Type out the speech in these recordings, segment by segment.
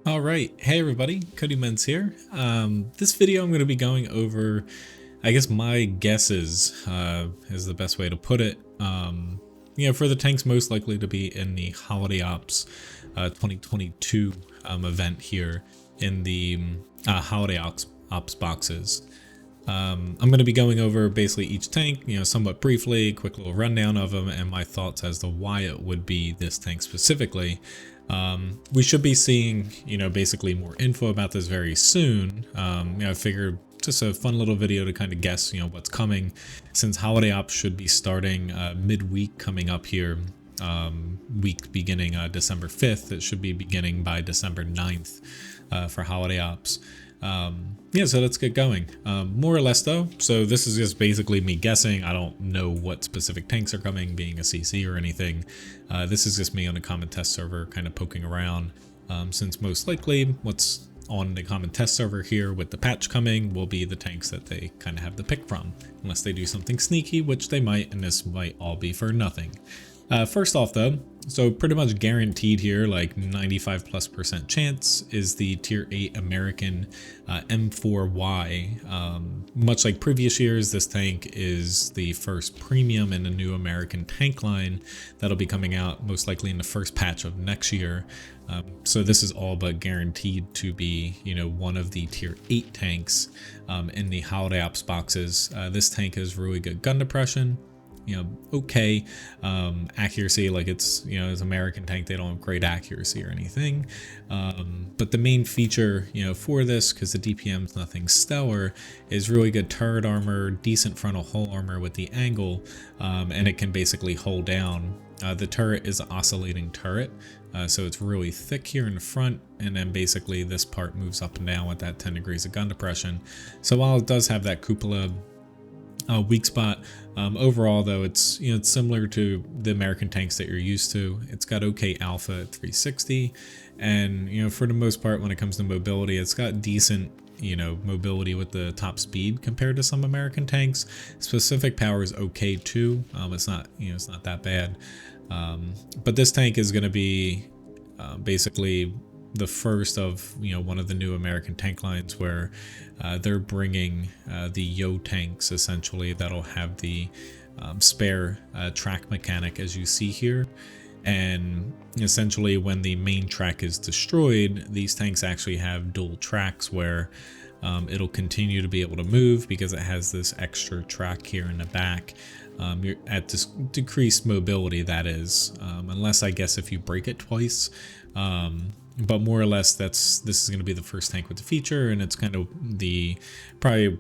All right, hey everybody, Cody Menz here. This video I'm going to be going over, I guess my guesses is the best way to put it. For the tanks most likely to be in the Holiday Ops 2022 event here in the Holiday Ops boxes. I'm going to be going over basically each tank, somewhat briefly, quick little rundown of them, and my thoughts as to why it would be this tank specifically. We should be seeing, basically more info about this very soon. I figured just a fun little video to kind of guess, what's coming, since Holiday Ops should be starting midweek coming up here. Week beginning December 5th. It should be beginning by December 9th for Holiday Ops. So let's get going. More or less though, so this is just basically me guessing. I don't know what specific tanks are coming, being a CC or anything. This is just me on a common test server kind of poking around, since most likely what's on the common test server here with the patch coming will be the tanks that they kind of have to pick from, unless they do something sneaky, which they might, and this might all be for nothing. First off though, so pretty much guaranteed here, like 95+% chance, is the tier 8 American M4Y. Much like previous years, this tank is the first premium in a new American tank line that'll be coming out most likely in the first patch of next year. So this is all but guaranteed to be, one of the tier 8 tanks in the Holiday Ops boxes. This tank has really good gun depression. Okay accuracy, like it's as American tank, they don't have great accuracy or anything, but the main feature for this, because the DPM's nothing stellar, is really good turret armor, decent frontal hull armor with the angle, and it can basically hold down. The turret is an oscillating turret, so it's really thick here in the front, and then basically this part moves up and down with that 10 degrees of gun depression. So while it does have that cupola weak spot, overall though, it's it's similar to the American tanks that you're used to. It's got okay alpha at 360, and for the most part, when it comes to mobility, it's got decent mobility with the top speed compared to some American tanks. Specific power is okay too. It's not it's not that bad, but this tank is going to be basically the first of one of the new American tank lines where they're bringing the Yo tanks, essentially, that'll have the spare track mechanic as you see here. And essentially when the main track is destroyed, these tanks actually have dual tracks where it'll continue to be able to move because it has this extra track here in the back. You're at this decreased mobility, that is, unless I guess if you break it twice. But more or less, this is going to be the first tank with the feature, and it's kind of probably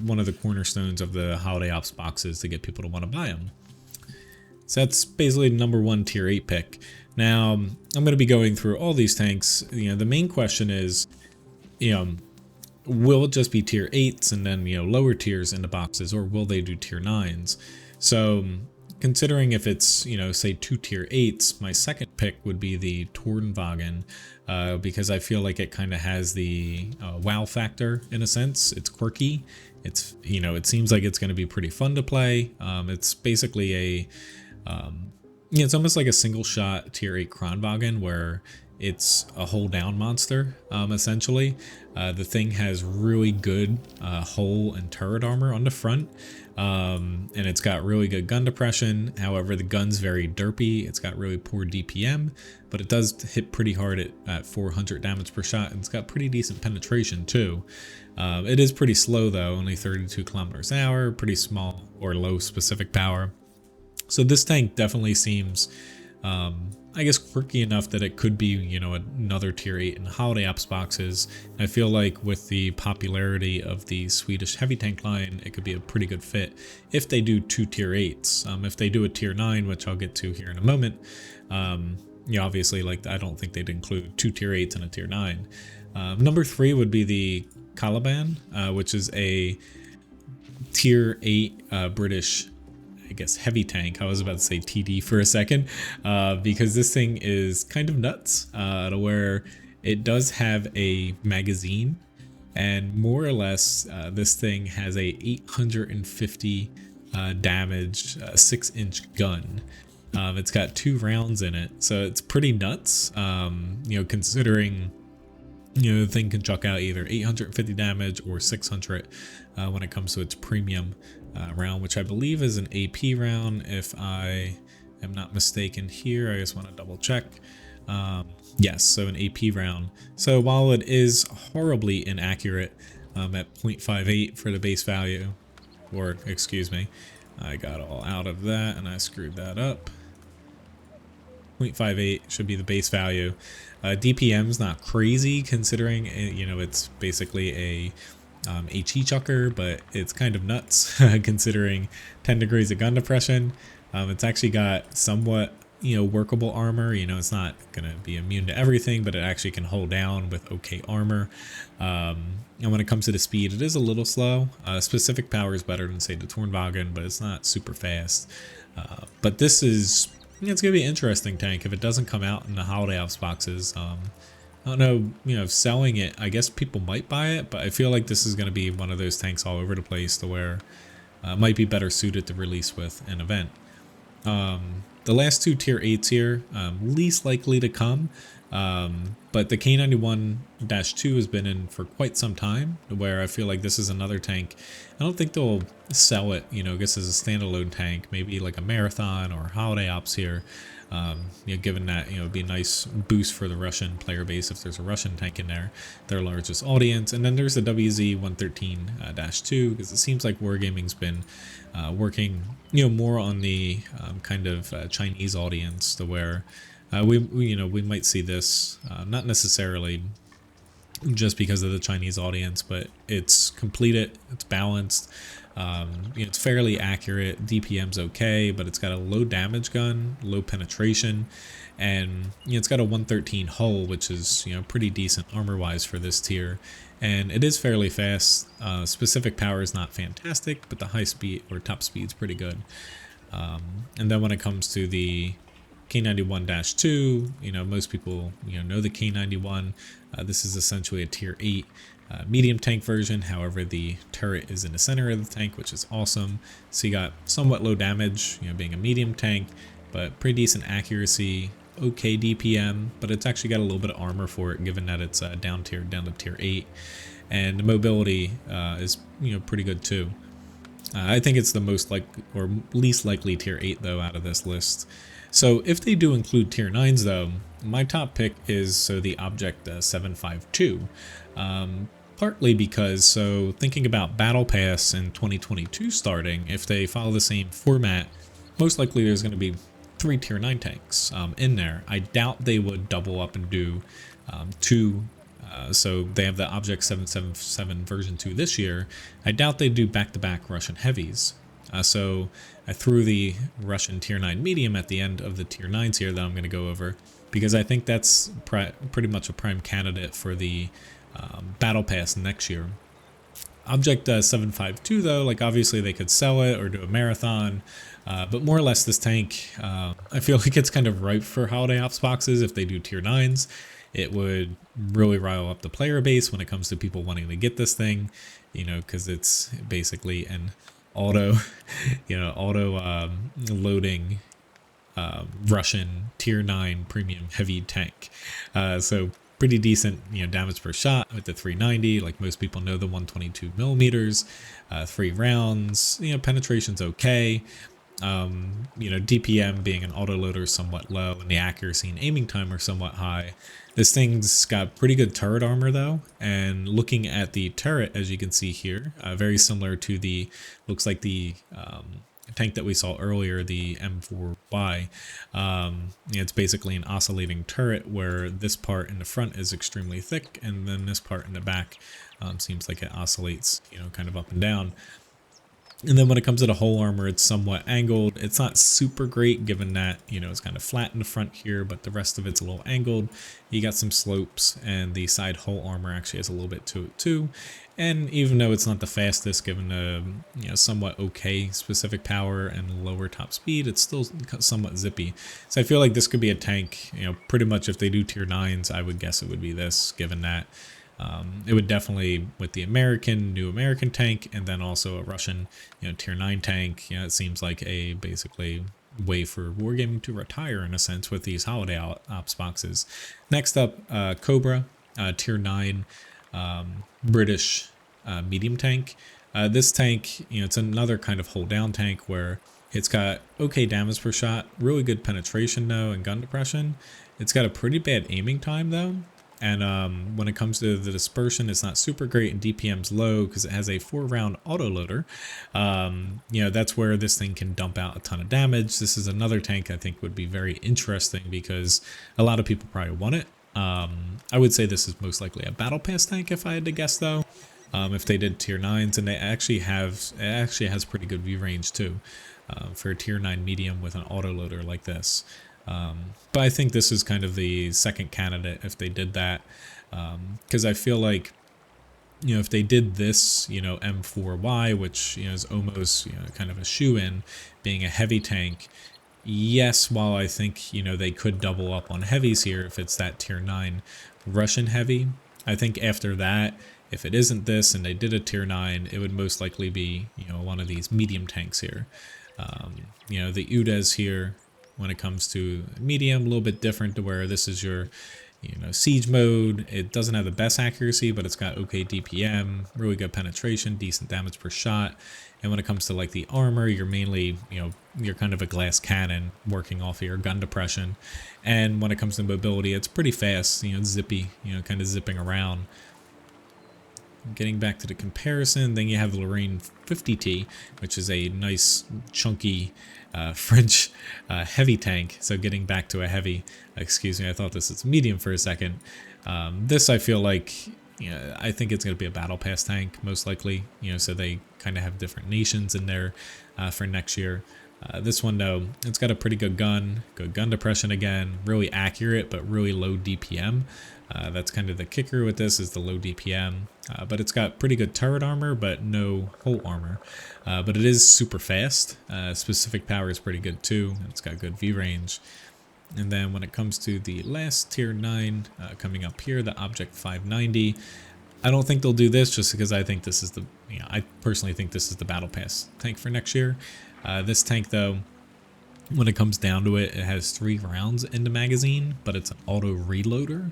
one of the cornerstones of the Holiday Ops boxes to get people to want to buy them. So that's basically number one tier 8 pick. Now I'm going to be going through all these tanks. The main question is, will it just be tier 8s and then lower tiers in the boxes, or will they do tier 9s? So considering if it's, say 2 tier 8s, my second pick would be the Tornvagn, because I feel like it kind of has the wow factor in a sense. It's quirky. It's, it seems like it's going to be pretty fun to play. It's basically it's almost like a single shot tier 8 Kronwagen where it's a hold down monster, essentially. The thing has really good hull and turret armor on the front, and it's got really good gun depression. However, the gun's very derpy. It's got really poor DPM, but it does hit pretty hard at 400 damage per shot, and it's got pretty decent penetration too. It is pretty slow though, only 32 kilometers an hour, pretty small or low specific power. So this tank definitely seems I guess quirky enough that it could be, another tier 8 in Holiday Ops boxes. I feel like with the popularity of the Swedish heavy tank line, it could be a pretty good fit if they do 2 tier 8s. If they do a tier 9, which I'll get to here in a moment, obviously, like, I don't think they'd include 2 tier 8s and a tier 9. Number 3 would be the Caliban, which is a tier 8 British, I guess, heavy tank. I was about to say TD for a second, because this thing is kind of nuts, to where it does have a magazine, and more or less this thing has a 850 damage 6-inch gun. It's got 2 rounds in it, so it's pretty nuts, considering The thing can chuck out either 850 damage or 600 when it comes to its premium round, which I believe is an AP round, if I am not mistaken here. I just want to double check. Yes, so an AP round. So while it is horribly inaccurate at 0.58 for the base value, or excuse me, I got all out of that and I screwed that up. 0.58 should be the base value. DPM's not crazy considering it's basically a HE chucker, but it's kind of nuts considering 10 degrees of gun depression. It's actually got somewhat workable armor. It's not gonna be immune to everything, but it actually can hold down with okay armor. And when it comes to the speed, it is a little slow. Specific power is better than say the Tornvagn, but it's not super fast. But this is it's gonna be an interesting tank if it doesn't come out in the holiday ops boxes. I don't know, if selling it, I guess people might buy it, but I feel like this is gonna be one of those tanks all over the place to where it might be better suited to release with an event. The last two tier 8s here, least likely to come, but the K91-2 has been in for quite some time, where I feel like this is another tank. I don't think they'll sell it, I guess as a standalone tank, maybe like a marathon or holiday ops here, given that, it'd be a nice boost for the Russian player base if there's a Russian tank in there, their largest audience. And then there's the WZ-113-2, because it seems like Wargaming's been working, more on the kind of Chinese audience, to where we might see this, not necessarily just because of the Chinese audience, but it's completed, it's balanced, it's fairly accurate, DPM's okay, but it's got a low damage gun, low penetration, and it's got a 113 hull, which is pretty decent armor wise for this tier, and it is fairly fast. Specific power is not fantastic, but the high speed or top speed is pretty good. And then when it comes to the K91-2, most people know the K91. This is essentially a tier 8 medium tank version. However, the turret is in the center of the tank, which is awesome. So you got somewhat low damage, being a medium tank, but pretty decent accuracy, okay DPM, but it's actually got a little bit of armor for it, given that it's down to tier 8, and the mobility is pretty good too. I think it's the most least likely tier 8 though out of this list. So if they do include tier 9s though, my top pick is the Object 752. Partly because, thinking about Battle Pass in 2022 starting, if they follow the same format, most likely there's going to be 3 tier 9 tanks in there. I doubt they would double up and do 2. So they have the Object 777 version 2 this year. I doubt they do back-to-back Russian heavies. So I threw the Russian tier 9 medium at the end of the tier 9s here that I'm going to go over, because I think that's pretty much a prime candidate for the Battle Pass next year. Object 752 though, obviously they could sell it or do a marathon, but more or less this tank, I feel like it's kind of ripe for holiday ops boxes. If they do tier 9s, it would really rile up the player base when it comes to people wanting to get this thing, because it's basically an auto loading Russian tier 9 premium heavy tank. So pretty decent damage per shot with the 390. Like most people know, the 122 millimeters, 3 rounds. Penetration's okay. DPM being an autoloader is somewhat low, and the accuracy and aiming time are somewhat high. This thing's got pretty good turret armor though, and looking at the turret, as you can see here, very similar to the, looks like the tank that we saw earlier, the M4Y. It's basically an oscillating turret where this part in the front is extremely thick, and then this part in the back seems like it oscillates, kind of up and down. And then when it comes to the hull armor, it's somewhat angled. It's not super great given that, it's kind of flat in the front here, but the rest of it's a little angled. You got some slopes, and the side hull armor actually has a little bit to it too. And even though it's not the fastest, given the somewhat okay specific power and lower top speed, it's still somewhat zippy. So I feel like this could be a tank, pretty much if they do tier 9s, I would guess it would be this, given that it would definitely, with the new American tank, and then also a Russian, tier 9 tank, it seems like a basically way for Wargaming to retire in a sense with these holiday ops boxes. Next up, Cobra. tier 9 British medium tank. This tank, it's another kind of hold down tank where it's got okay damage per shot, really good penetration though, and gun depression. It's got a pretty bad aiming time though. And when it comes to the dispersion, it's not super great, and DPM's low because it has a 4-round autoloader. That's where this thing can dump out a ton of damage. This is another tank I think would be very interesting because a lot of people probably want it. I would say this is most likely a battle pass tank if I had to guess though. If they did tier 9s, and it actually has pretty good view range too, for a tier 9 medium with an autoloader like this. But I think this is kind of the second candidate if they did that, because I feel like, if they did this, M4Y, which is almost kind of a shoe-in, being a heavy tank. Yes, while I think they could double up on heavies here if it's that tier 9 Russian heavy. I think after that, if it isn't this and they did a tier 9, it would most likely be one of these medium tanks here. The Udes here, when it comes to medium, a little bit different to where this is your siege mode. It doesn't have the best accuracy, but it's got okay DPM, really good penetration, decent damage per shot. And when it comes to like the armor, you're mainly you're kind of a glass cannon working off of your gun depression. And when it comes to mobility, it's pretty fast, zippy, kind of zipping around. Getting back to the comparison, then you have the Lorraine 50T, which is a nice chunky French heavy tank. So getting back to a heavy, excuse me, I thought this was medium for a second. This I feel like, I think it's going to be a battle pass tank most likely, so they kind of have different nations in there for next year. This one though, it's got a pretty good gun depression again, really accurate but really low DPM. That's kind of the kicker with this, is the low DPM, but it's got pretty good turret armor but no whole armor. But it is super fast. Specific power is pretty good too, and it's got good view range. And then when it comes to the last tier 9 coming up here, the Object 590, I don't think they'll do this just because I think this is the, I personally think this is the battle pass tank for next year. This tank though, when it comes down to it, it has 3 rounds in the magazine, but it's an auto reloader.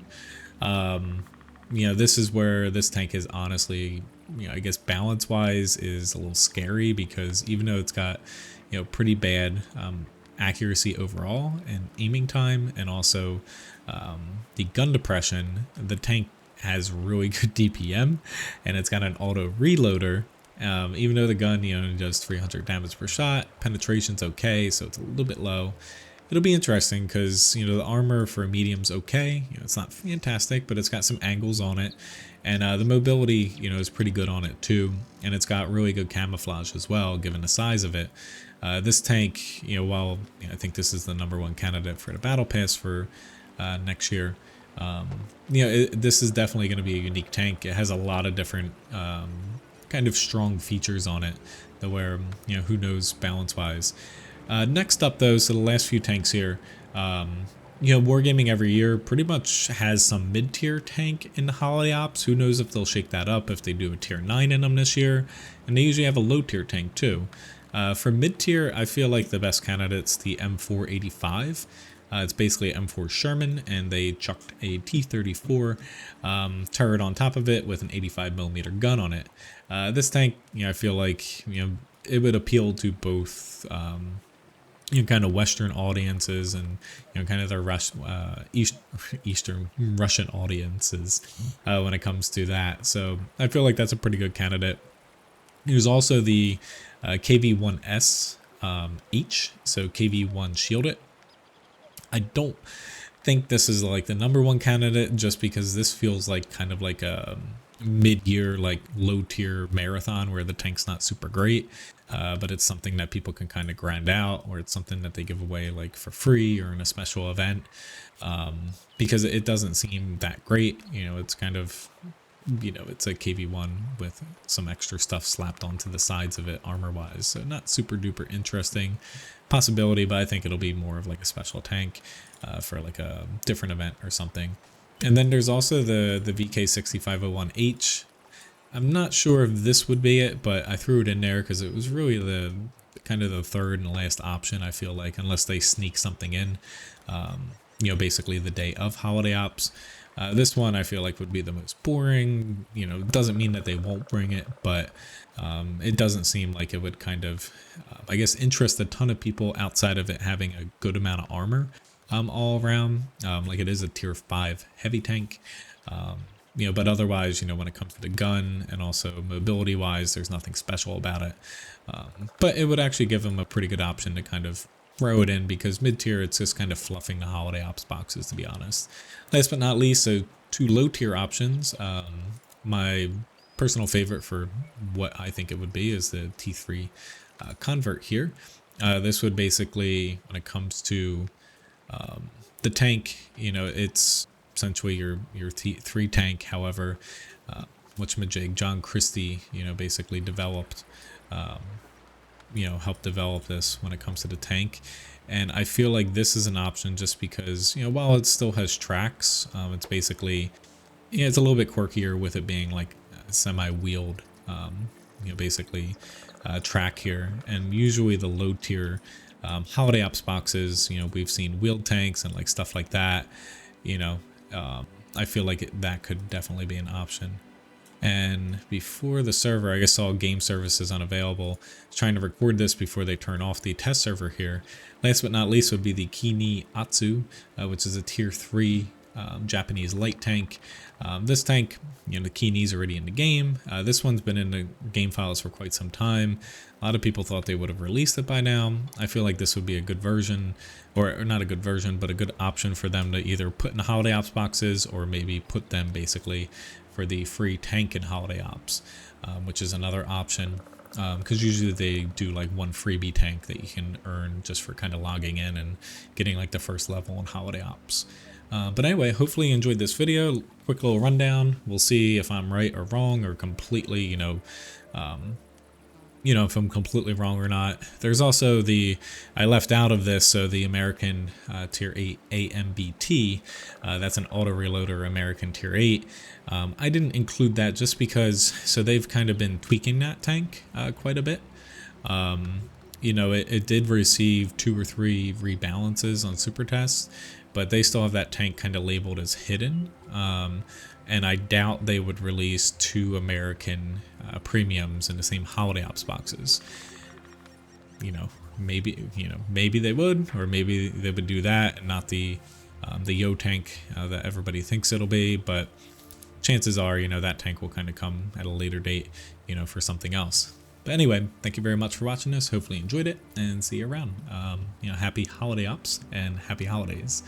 This is where this tank is honestly, I guess balance wise is a little scary, because even though it's got, pretty bad accuracy overall and aiming time, and also the gun depression, the tank has really good DPM, and it's got an auto reloader. Even though the gun, does 300 damage per shot, penetration's okay, so it's a little bit low. It'll be interesting because, the armor for a medium's okay. It's not fantastic, but it's got some angles on it. And the mobility, is pretty good on it too. And it's got really good camouflage as well, given the size of it. This tank, while I think this is the #1 candidate for the battle pass for next year, this is definitely going to be a unique tank. It has a lot of different kind of strong features on it, that where, who knows balance wise. Next up though, so the last few tanks here, Wargaming every year pretty much has some mid-tier tank in the holiday ops. Who knows if they'll shake that up if they do a tier 9 in them this year. And they usually have a low tier tank too. For mid-tier, I feel like the best candidate's the M485. It's basically M4 Sherman, and they chucked a T-34 turret on top of it with an 85mm gun on it. This tank, I feel like, it would appeal to both, kind of Western audiences and, kind of the Eastern Russian audiences when it comes to that. So I feel like that's a pretty good candidate. There's also the KV-1S H, so KV-1 Shielded. I don't think this is like the #1 candidate, just because this feels like kind of like a mid-year, like low-tier marathon where the tank's not super great, but it's something that people can kind of grind out, or it's something that they give away like for free or in a special event, because it doesn't seem that great. It's kind of, it's a KV-1 with some extra stuff slapped onto the sides of it armor-wise, so not super duper interesting possibility, but I think it'll be more of like a special tank for like a different event or something. And then there's also the VK6501H. I'm not sure if this would be it, but I threw it in there because it was really the kind of the third and last option, I feel like, unless they sneak something in, basically the day of holiday ops. This one I feel like would be the most boring. You know, doesn't mean that they won't bring it, but it doesn't seem like it would kind of, I guess, interest a ton of people outside of it having a good amount of armor all around. Like it is a tier 5 heavy tank. You know, but otherwise, you know, when it comes to the gun and also mobility wise, there's nothing special about it. But it would actually give them a pretty good option to kind of throw it in, because mid-tier, it's just kind of fluffing the holiday ops boxes, to be honest. Last but not least, so 2 low-tier options. My personal favorite for what I think it would be is the T3 convert here. This would basically, when it comes to the tank, you know, it's essentially your T3 tank. However, whatchamajig, John Christie, you know, basically developed, you know, helped develop this when it comes to the tank. And I feel like this is an option just because, you know, while it still has tracks, it's basically, you know, it's a little bit quirkier with it being like semi-wheeled, you know, basically track here. And usually the low tier holiday ops boxes, you know, we've seen wheeled tanks and like stuff like that, you know. I feel like that could definitely be an option. And before the server, I guess, saw game services unavailable. I was trying to record this before they turn off the test server here. Last but not least would be the Kini Otsu, which is a tier 3 Japanese light tank. This tank, you know, the Kini's already in the game. This one's been in the game files for quite some time. A lot of people thought they would have released it by now. I feel like this would be a good version, or not a good version, but a good option for them to either put in the holiday ops boxes, or maybe put them basically for the free tank in holiday ops, which is another option. Because usually they do like one freebie tank that you can earn just for kind of logging in and getting like the first level in holiday ops. But anyway, hopefully you enjoyed this video. Quick little rundown. We'll see if I'm right or wrong, or completely, you know, if I'm completely wrong or not. There's also I left out of this, so the American tier 8 AMBT, that's an auto reloader American tier 8. I didn't include that just because, so they've kind of been tweaking that tank quite a bit. You know, it did receive 2 or 3 rebalances on super tests, but they still have that tank kind of labeled as hidden. And I doubt they would release 2 American premiums in the same holiday ops boxes. You know, maybe they would, or maybe they would do that and not the Yo tank that everybody thinks it'll be. But chances are, you know, that tank will kind of come at a later date, you know, for something else. But anyway, thank you very much for watching this. Hopefully you enjoyed it, and see you around. You know, happy holiday ops and happy holidays.